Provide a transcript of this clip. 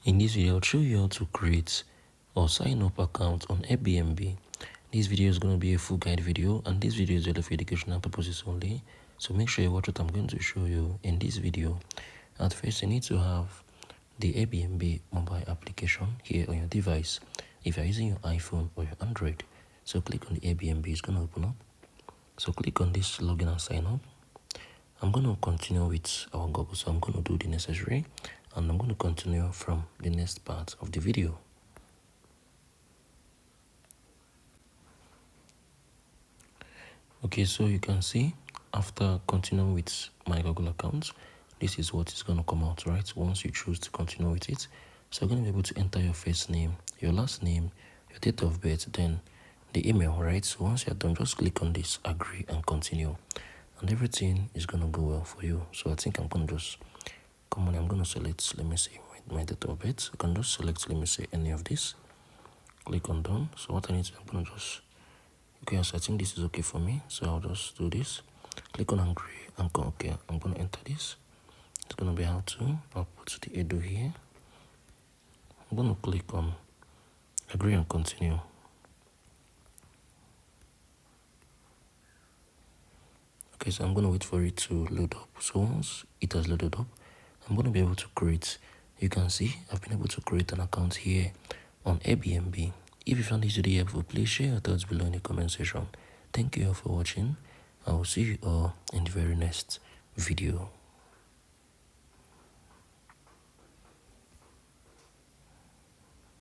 In this video, I'll show you how to create or sign up account on Airbnb. This video is going to be a full guide video, and this video is only for educational purposes only. So make sure you watch what I'm going to show you in this video. At first, you need to have the Airbnb mobile application here on your device. If you're using your iPhone or your Android, so click on the Airbnb, it's going to open up. So click on this login and sign up. I'm going to continue with our Google, so I'm going to do the necessary, and I'm going to continue from the next part of the video. Okay, so you can see after continuing with my Google account, this is what is going to come out, right? Once you choose to continue with it, so you're going to be able to enter your first name, your last name, your date of birth, then the email, right? So once you're done, just click on this, agree and continue, and everything is going to go well for you. So I think I'm going to just come on, I'm going to select, let me see, my date of birth. I can just select, let me say, any of this, click on done. So what I need to, I'm going to just, okay, so I think this is okay for me, so I'll just do this, click on agree and go. Okay, I'm going to enter this. It's going to be how to, I'll put the edu here. I'm going to click on agree and continue. Okay, so I'm going to wait for it to load up. So once it has loaded up, I'm going to be able to create, you can see I've been able to create an account here on Airbnb. If you found this video helpful, please share your thoughts below in the comment section. Thank you all for watching. I will see you all in the very next video.